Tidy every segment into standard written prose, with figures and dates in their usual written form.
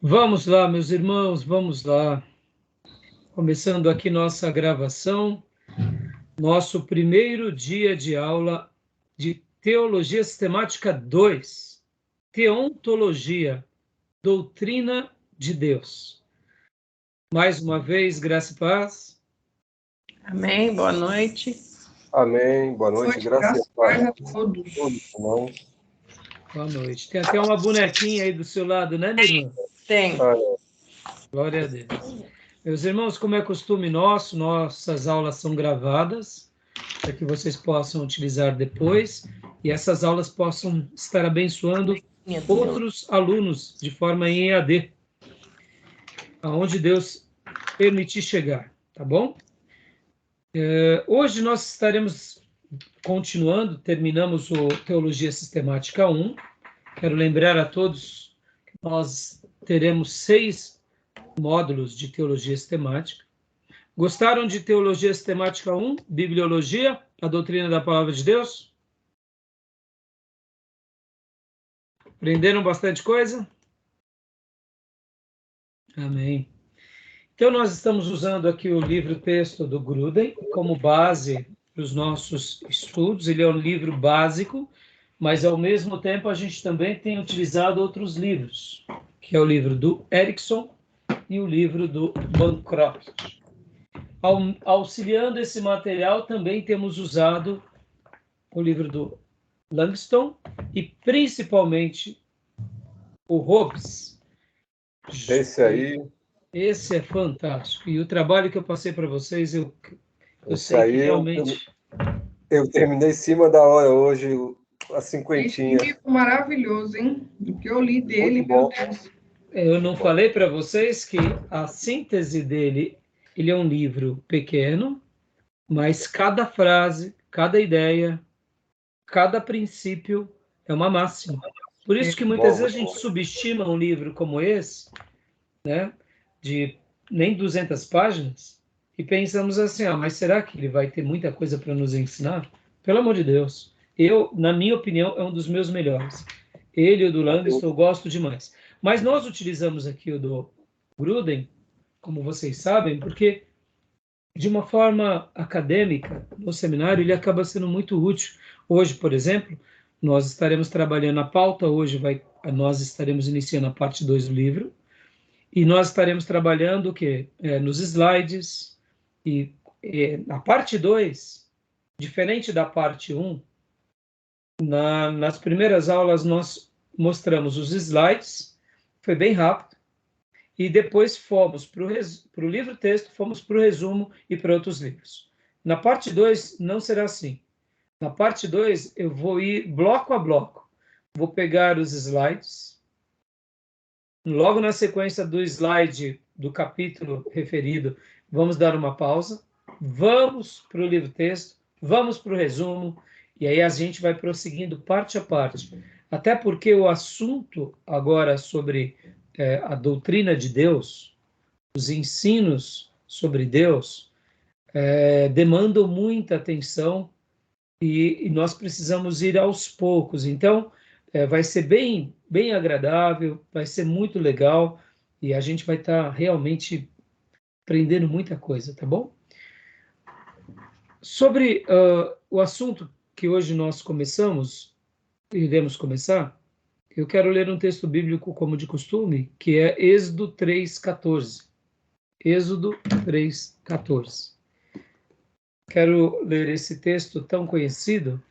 Vamos lá, meus irmãos, vamos lá. Começando aqui nossa gravação, nosso primeiro dia de aula de Teologia Sistemática 2, Teontologia, Doutrina de Deus. Mais uma vez, graça e paz. Amém, boa noite. Amém, boa noite, graça e paz a todos. Irmãos. Boa noite. Tem até uma bonequinha aí do seu lado, né, minha irmã? Tem. Glória a Deus. Meus irmãos, como é costume nosso, nossas aulas são gravadas, para que vocês possam utilizar depois, e essas aulas possam estar abençoando outros alunos de forma em EAD, aonde Deus permitir chegar, tá bom? Hoje nós estaremos continuando, terminamos o Teologia Sistemática 1. Quero lembrar a todos que nós teremos 6 módulos de Teologia Sistemática. Gostaram de Teologia Sistemática 1, Bibliologia, a doutrina da Palavra de Deus? Aprenderam bastante coisa? Amém. Então, nós estamos usando aqui o livro-texto do Gruden como base para os nossos estudos. Ele é um livro básico, mas, ao mesmo tempo, a gente também tem utilizado outros livros, que é o livro do Erickson e o livro do Bancroft. Auxiliando esse material, também temos usado o livro do Langston e, principalmente, o Hobbes. Esse é fantástico. E o trabalho que eu passei para vocês, eu sei que realmente... Eu terminei em cima da hora hoje, a cinquentinha. Esse livro maravilhoso, hein? O que eu li dele, meu Deus. Eu não falei para vocês que a síntese dele, ele é um livro pequeno, mas cada frase, cada ideia, cada princípio é uma máxima. Por isso que muitas vezes a gente subestima um livro como esse, né, de nem 200 páginas, e pensamos assim, mas será que ele vai ter muita coisa para nos ensinar? Pelo amor de Deus. Na minha opinião, é um dos meus melhores. Ele e o do Langston eu gosto demais. Mas nós utilizamos aqui o do Gruden, como vocês sabem, porque de uma forma acadêmica, no seminário, ele acaba sendo muito útil. Hoje, por exemplo, nós estaremos trabalhando a pauta, nós estaremos iniciando a parte 2 do livro, e nós estaremos trabalhando o quê? Nos slides, e a parte 2, diferente da parte 1, nas primeiras aulas nós mostramos os slides, foi bem rápido, e depois fomos para o livro-texto, fomos para o resumo e para outros livros. Na parte 2 não será assim. Na parte 2 eu vou ir bloco a bloco. Vou pegar os slides, logo na sequência do slide do capítulo referido, vamos dar uma pausa, vamos para o livro-texto, vamos para o resumo, e aí a gente vai prosseguindo parte a parte. Até porque o assunto agora sobre a doutrina de Deus, os ensinos sobre Deus, demandam muita atenção e nós precisamos ir aos poucos. Então, vai ser bem, bem agradável, vai ser muito legal e a gente vai estar realmente aprendendo muita coisa, tá bom? Sobre o assunto que hoje nós iremos começar, eu quero ler um texto bíblico como de costume, que é Êxodo 3,14. Êxodo 3,14. Quero ler esse texto tão conhecido,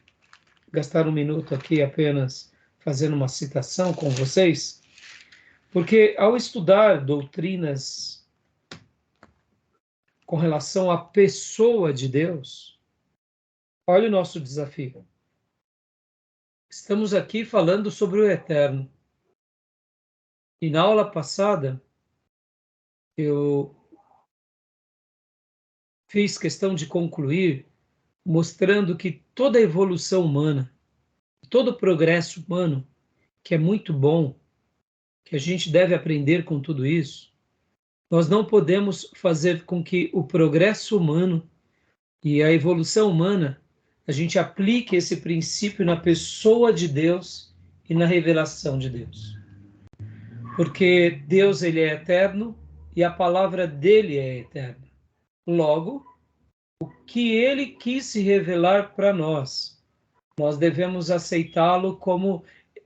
gastar um minuto aqui apenas fazendo uma citação com vocês, porque ao estudar doutrinas com relação à pessoa de Deus, olha o nosso desafio. Estamos aqui falando sobre o eterno. E na aula passada, eu fiz questão de concluir mostrando que toda a evolução humana, todo o progresso humano, que é muito bom, que a gente deve aprender com tudo isso, nós não podemos fazer com que o progresso humano e a evolução humana, a gente aplique esse princípio na pessoa de Deus e na revelação de Deus. porque Deus ele é eterno e a palavra dele é eterna. Logo, o que ele quis se revelar para nós, nós devemos aceitá-lo como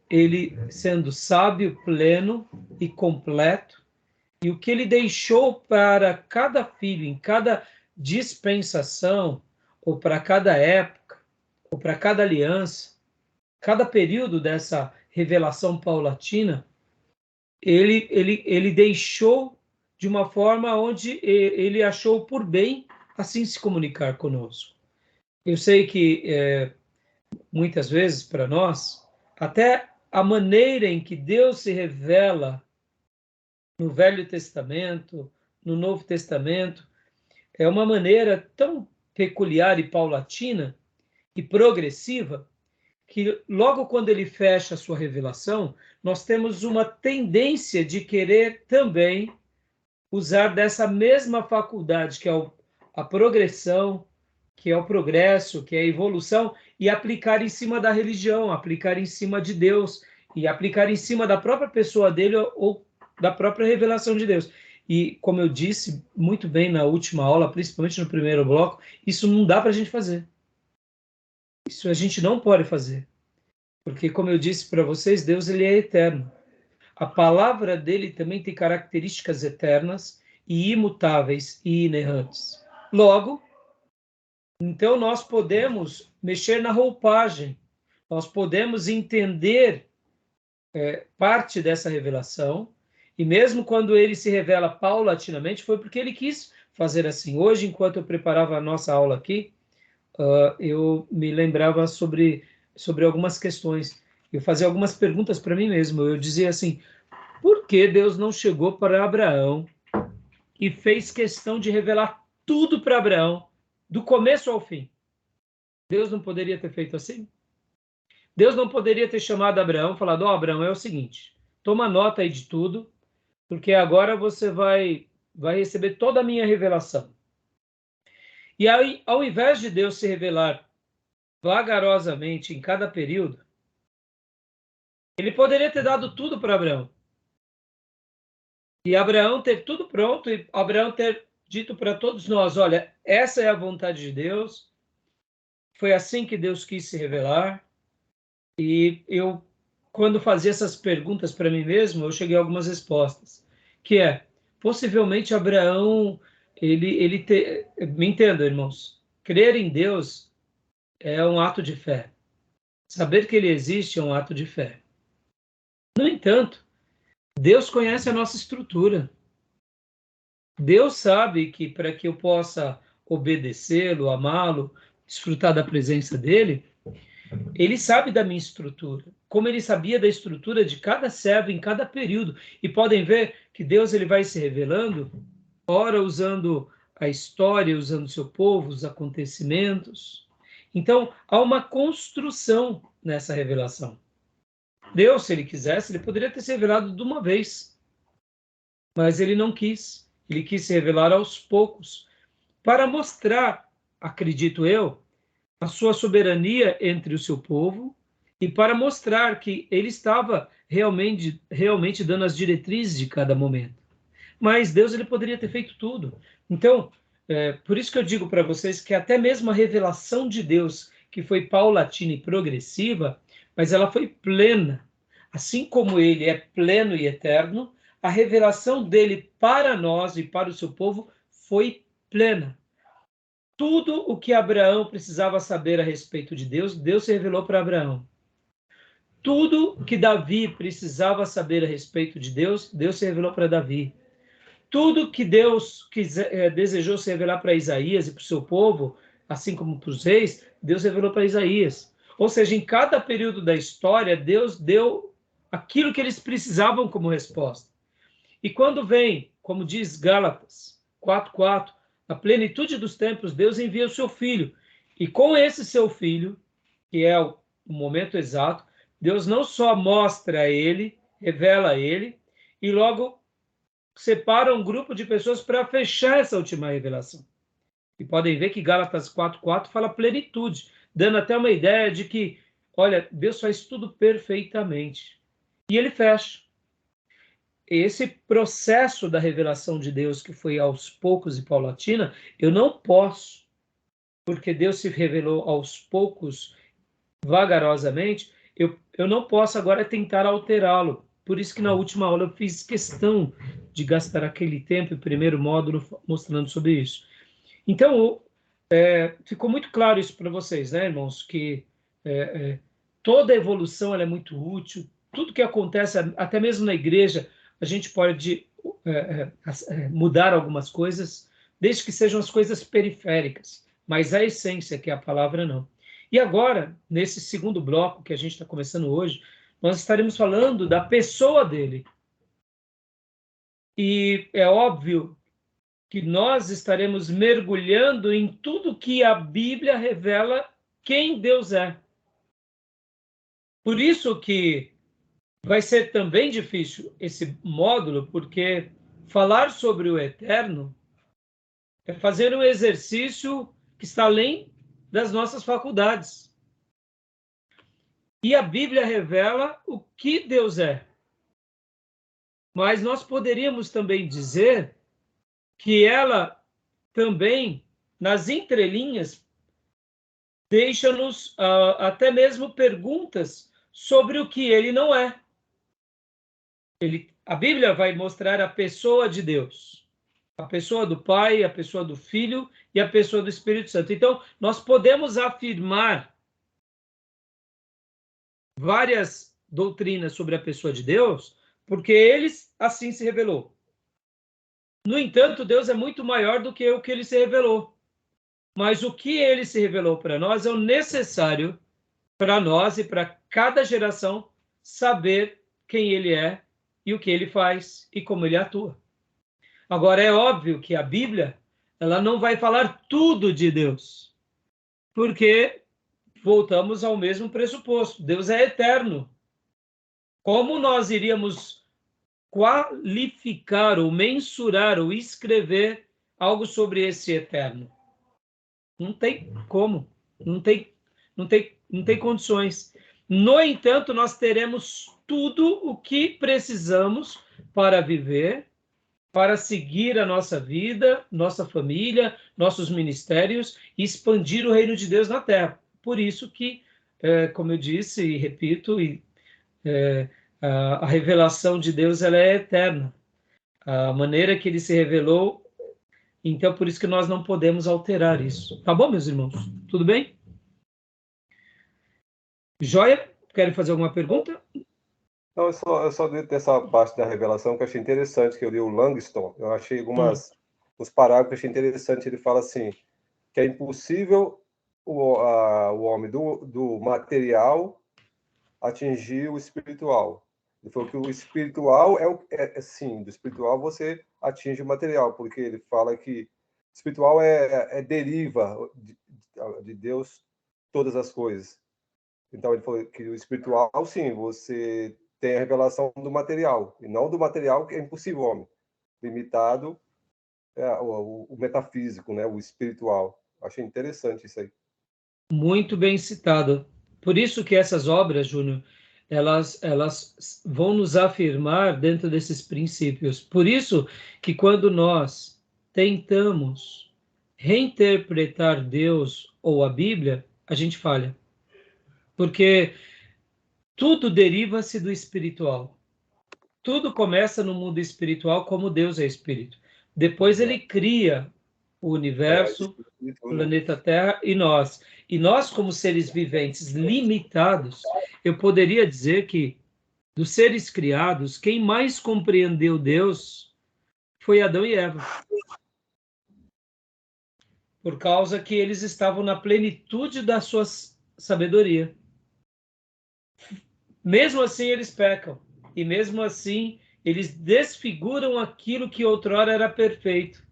ele sendo sábio, pleno e completo, e o que ele deixou para cada filho, em cada dispensação, ou para cada época, ou para cada aliança, cada período dessa revelação paulatina, ele deixou de uma forma onde ele achou por bem assim se comunicar conosco. Eu sei que muitas vezes para nós, até a maneira em que Deus se revela no Velho Testamento, no Novo Testamento, é uma maneira tão peculiar e paulatina e progressiva que logo quando ele fecha a sua revelação, nós temos uma tendência de querer também usar dessa mesma faculdade, que é a progressão, que é o progresso, que é a evolução, e aplicar em cima da religião, aplicar em cima de Deus, e aplicar em cima da própria pessoa dele ou da própria revelação de Deus. E, como eu disse muito bem na última aula, principalmente no primeiro bloco, isso não dá para a gente fazer. Isso a gente não pode fazer. Porque, como eu disse para vocês, Deus ele é eterno. A palavra dele também tem características eternas e imutáveis e inerrantes. Logo, então nós podemos mexer na roupagem, nós podemos entender parte dessa revelação, e mesmo quando ele se revela paulatinamente, foi porque ele quis fazer assim. Hoje, enquanto eu preparava a nossa aula aqui, eu me lembrava sobre algumas questões. Eu fazia algumas perguntas para mim mesmo. Eu dizia assim, por que Deus não chegou para Abraão e fez questão de revelar tudo para Abraão, do começo ao fim? Deus não poderia ter feito assim? Deus não poderia ter chamado Abraão e falado, Abraão, é o seguinte, toma nota aí de tudo, porque agora você vai receber toda a minha revelação. E aí, ao invés de Deus se revelar vagarosamente em cada período, ele poderia ter dado tudo para Abraão. E Abraão ter tudo pronto, e Abraão ter dito para todos nós, olha, essa é a vontade de Deus, foi assim que Deus quis se revelar. E eu, quando fazia essas perguntas para mim mesmo, eu cheguei a algumas respostas, que possivelmente Abraão, me entenda, irmãos, crer em Deus é um ato de fé. Saber que ele existe é um ato de fé. No entanto, Deus conhece a nossa estrutura. Deus sabe que para que eu possa obedecê-lo, amá-lo, desfrutar da presença dele, ele sabe da minha estrutura, como ele sabia da estrutura de cada servo em cada período. E podem ver que Deus ele vai se revelando, ora usando a história, usando o seu povo, os acontecimentos. Então, há uma construção nessa revelação. Deus, se ele quisesse, ele poderia ter se revelado de uma vez, mas ele não quis. Ele quis se revelar aos poucos, para mostrar, acredito eu, a sua soberania entre o seu povo e para mostrar que ele estava realmente dando as diretrizes de cada momento. Mas Deus ele poderia ter feito tudo. Então, por isso que eu digo para vocês que até mesmo a revelação de Deus, que foi paulatina e progressiva, mas ela foi plena. Assim como ele é pleno e eterno, a revelação dele para nós e para o seu povo foi plena. Tudo o que Abraão precisava saber a respeito de Deus, Deus se revelou para Abraão. Tudo que Davi precisava saber a respeito de Deus, Deus se revelou para Davi. Tudo que Deus desejou se revelar para Isaías e para o seu povo, assim como para os reis, Deus revelou para Isaías. Ou seja, em cada período da história, Deus deu aquilo que eles precisavam como resposta. E quando vem, como diz Gálatas 4:4, a plenitude dos tempos, Deus envia o seu Filho. E com esse seu Filho, que é o momento exato, Deus não só mostra a ele, revela a ele, e logo separa um grupo de pessoas para fechar essa última revelação. E podem ver que Gálatas 4:4 fala plenitude, dando até uma ideia de que, olha, Deus faz tudo perfeitamente. E ele fecha. esse processo da revelação de Deus, que foi aos poucos e paulatina, eu não posso, porque Deus se revelou aos poucos, vagarosamente, eu não posso agora tentar alterá-lo. Por isso que na última aula eu fiz questão de gastar aquele tempo, o primeiro módulo, mostrando sobre isso. Então, ficou muito claro isso para vocês, né, irmãos? Que toda evolução ela é muito útil. Tudo que acontece, até mesmo na igreja, a gente pode mudar algumas coisas, desde que sejam as coisas periféricas. Mas a essência, que é a palavra, não. E agora, nesse segundo bloco que a gente está começando hoje, nós estaremos falando da pessoa dele. E é óbvio que nós estaremos mergulhando em tudo que a Bíblia revela quem Deus é. Por isso que vai ser também difícil esse módulo, porque falar sobre o eterno é fazer um exercício que está além das nossas faculdades. E a Bíblia revela o que Deus é. Mas nós poderíamos também dizer que ela também, nas entrelinhas, deixa-nos até mesmo perguntas sobre o que ele não é. A Bíblia vai mostrar a pessoa de Deus, a pessoa do Pai, a pessoa do Filho e a pessoa do Espírito Santo. Então, nós podemos afirmar várias doutrinas sobre a pessoa de Deus, porque ele assim se revelou. No entanto, Deus é muito maior do que o que ele se revelou. Mas o que ele se revelou para nós é o necessário para nós e para cada geração saber quem ele é e o que ele faz e como ele atua. Agora, é óbvio que a Bíblia ela não vai falar tudo de Deus, porque voltamos ao mesmo pressuposto. Deus é eterno. Como nós iríamos qualificar ou mensurar ou escrever algo sobre esse eterno? Não tem como. Não tem condições. No entanto, nós teremos tudo o que precisamos para viver, para seguir a nossa vida, nossa família, nossos ministérios e expandir o reino de Deus na terra. Por isso que, como eu disse e repito, a revelação de Deus ela é eterna. A maneira que ele se revelou, então por isso que nós não podemos alterar isso. Tá bom, meus irmãos? Tudo bem? Joia? Querem fazer alguma pergunta? Não, eu só li dessa parte da revelação que eu achei interessante, que eu li o Langston, eu achei uns parágrafos que eu achei interessante, ele fala assim, que é impossível o homem do material atingir o espiritual. Ele falou que o espiritual sim, do espiritual você atinge o material, porque ele fala que espiritual deriva de Deus todas as coisas. Então ele falou que o espiritual, sim, você tem a revelação do material, e não do material que é impossível, homem. Limitado o metafísico, né, o espiritual. Achei interessante isso aí. Muito bem citado. Por isso que essas obras, Júnior, elas vão nos afirmar dentro desses princípios. Por isso que quando nós tentamos reinterpretar Deus ou a Bíblia, a gente falha. Porque tudo deriva-se do espiritual. Tudo começa no mundo espiritual, como Deus é espírito. Depois ele cria o universo, o planeta Terra e nós. E nós, como seres viventes limitados, eu poderia dizer que, dos seres criados, quem mais compreendeu Deus foi Adão e Eva. Por causa que eles estavam na plenitude da sua sabedoria. Mesmo assim, eles pecam. E mesmo assim, eles desfiguram aquilo que outrora era perfeito.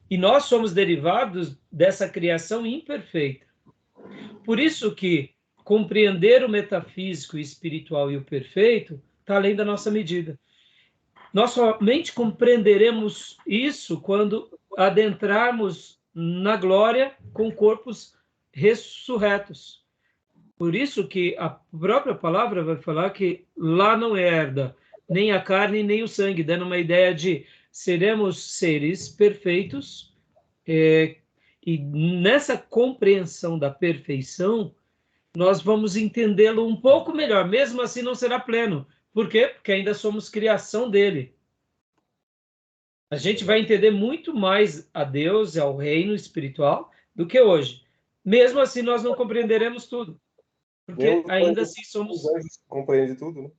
E nós somos derivados dessa criação imperfeita. Por isso que compreender o metafísico, o espiritual e o perfeito está além da nossa medida. Nós somente compreenderemos isso quando adentrarmos na glória com corpos ressurretos. Por isso que a própria palavra vai falar que lá não herda nem a carne, nem o sangue, dando uma ideia de seremos seres perfeitos, e nessa compreensão da perfeição, nós vamos entendê-lo um pouco melhor, mesmo assim não será pleno. Por quê? Porque ainda somos criação dele. A gente vai entender muito mais a Deus e ao reino espiritual do que hoje. Mesmo assim, nós não compreenderemos tudo. Porque ainda assim somos... Os anjos compreendem tudo, né?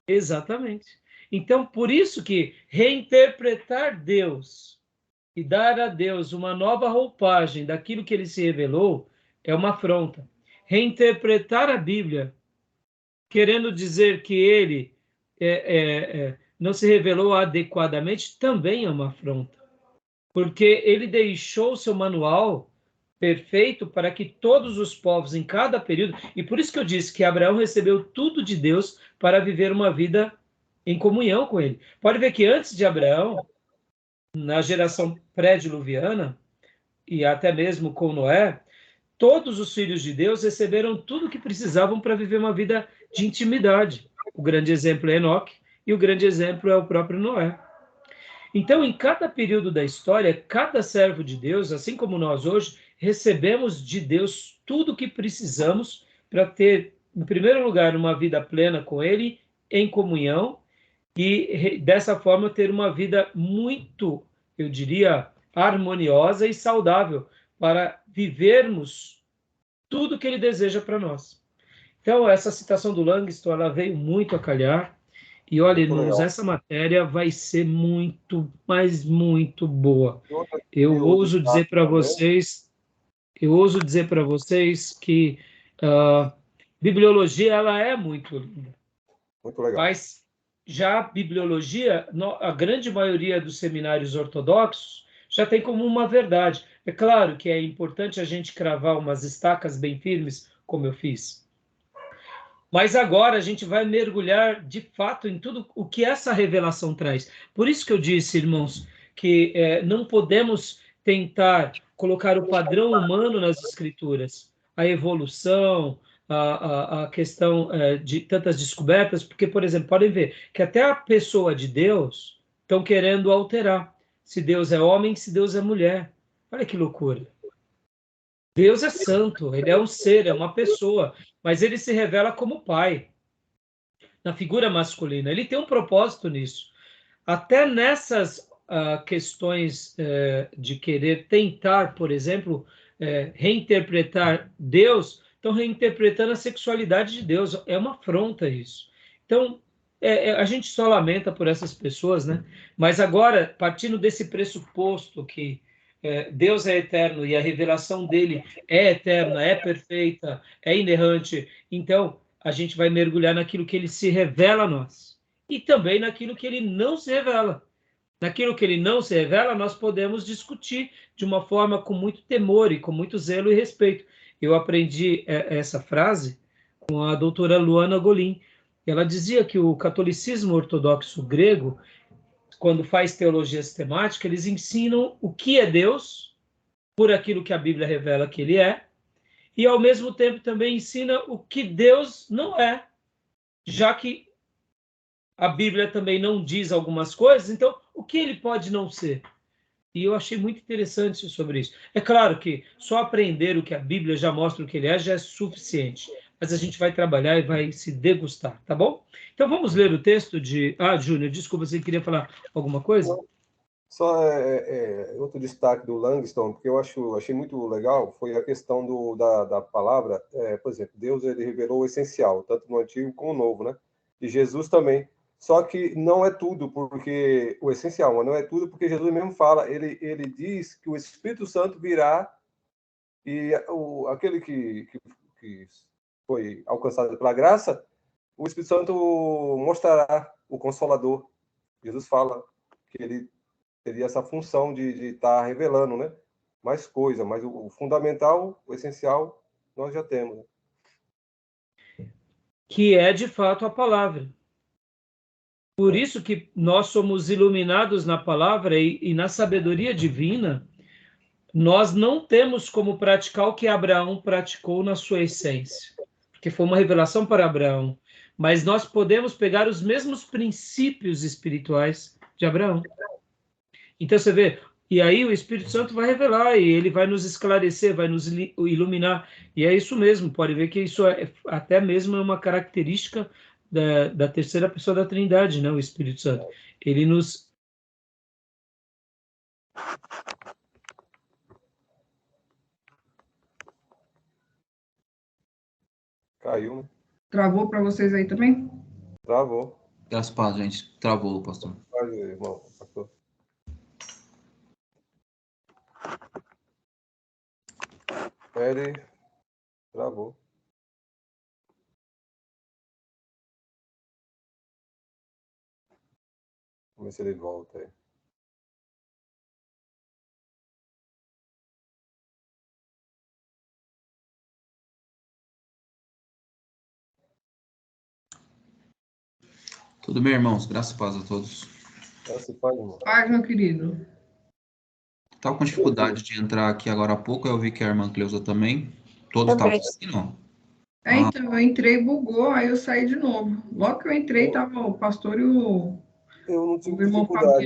Exatamente. Então, por isso que reinterpretar Deus e dar a Deus uma nova roupagem daquilo que ele se revelou é uma afronta. Reinterpretar a Bíblia, querendo dizer que ele não se revelou adequadamente, também é uma afronta. Porque ele deixou seu manual perfeito para que todos os povos em cada período, e por isso que eu disse que Abraão recebeu tudo de Deus para viver uma vida em comunhão com ele. Pode ver que antes de Abraão, na geração pré-diluviana, e até mesmo com Noé, todos os filhos de Deus receberam tudo o que precisavam para viver uma vida de intimidade. O grande exemplo é Enoque e o grande exemplo é o próprio Noé. Então, em cada período da história, cada servo de Deus, assim como nós hoje, recebemos de Deus tudo o que precisamos para ter, em primeiro lugar, uma vida plena com Ele, em comunhão, e dessa forma ter uma vida muito, eu diria, harmoniosa e saudável, para vivermos tudo que Ele deseja para nós. Então, essa citação do Langston, ela veio muito a calhar. E olha, irmãos, essa matéria vai ser muito, mas muito boa. Eu ouso dizer para vocês que bibliologia ela é muito linda. Muito legal. Mas já a bibliologia, a grande maioria dos seminários ortodoxos já tem como uma verdade. É claro que é importante a gente cravar umas estacas bem firmes, como eu fiz. Mas agora a gente vai mergulhar de fato em tudo o que essa revelação traz. Por isso que eu disse, irmãos, que não podemos tentar colocar o padrão humano nas escrituras, a evolução, a questão de tantas descobertas, porque, por exemplo, podem ver que até a pessoa de Deus estão querendo alterar. Se Deus é homem, se Deus é mulher. Olha que loucura. Deus é santo, ele é um ser, é uma pessoa, mas ele se revela como pai, na figura masculina. Ele tem um propósito nisso. Até nessas questões de querer tentar, por exemplo, reinterpretar Deus, estão reinterpretando a sexualidade de Deus. É uma afronta isso. Então, a gente só lamenta por essas pessoas, né? Mas agora, partindo desse pressuposto que Deus é eterno e a revelação dele é eterna, é perfeita, é inerrante. Então, a gente vai mergulhar naquilo que ele se revela a nós e também naquilo que ele não se revela. Naquilo que ele não se revela, nós podemos discutir de uma forma com muito temor e com muito zelo e respeito. Eu aprendi essa frase com a doutora Luana Golim. Ela dizia que o catolicismo ortodoxo grego, quando faz teologia sistemática, eles ensinam o que é Deus, por aquilo que a Bíblia revela que ele é, e ao mesmo tempo também ensina o que Deus não é, já que a Bíblia também não diz algumas coisas, então o que ele pode não ser? E eu achei muito interessante sobre isso. É claro que só aprender o que a Bíblia já mostra o que ele é já é suficiente, mas a gente vai trabalhar e vai se degustar, tá bom? Então vamos ler o texto de... Júnior, desculpa, você queria falar alguma coisa? Só outro destaque do Langston, porque eu achei muito legal, foi a questão da palavra. Por exemplo, Deus ele revelou o essencial, tanto no Antigo como no Novo, né? E Jesus também. Só que não é tudo, porque o essencial, mas não é tudo, porque Jesus mesmo fala, ele diz que o Espírito Santo virá e aquele que foi alcançado pela graça, o Espírito Santo mostrará o Consolador. Jesus fala que ele teria essa função de estar revelando, né? Mais coisa, mas o fundamental, o essencial, nós já temos. Que é, de fato, a palavra. Por isso que nós somos iluminados na palavra e na sabedoria divina, nós não temos como praticar o que Abraão praticou na sua essência, porque foi uma revelação para Abraão. mas nós podemos pegar os mesmos princípios espirituais de Abraão. Então você vê, e aí o Espírito Santo vai revelar, e ele vai nos esclarecer, vai nos iluminar, e é isso mesmo, pode ver que isso é até mesmo uma característica da terceira pessoa da Trindade, né? O Espírito Santo. Ele nos... Caiu, né? Travou para vocês aí também? Travou. Graças a paz, gente. Travou, pastor. Vai, irmão, pastor. Ele travou. Vamos ver se ele volta aí. Tudo bem, irmãos? Graças a paz a todos. Esse pai, irmão. Paz, meu querido. Estava com dificuldade de entrar aqui agora há pouco, eu vi que a irmã Cleusa também. Todos estavam assim, não? Então, eu entrei, bugou, aí eu saí de novo. Logo que eu entrei, tava o pastor e o Eu não tive irmão dificuldade.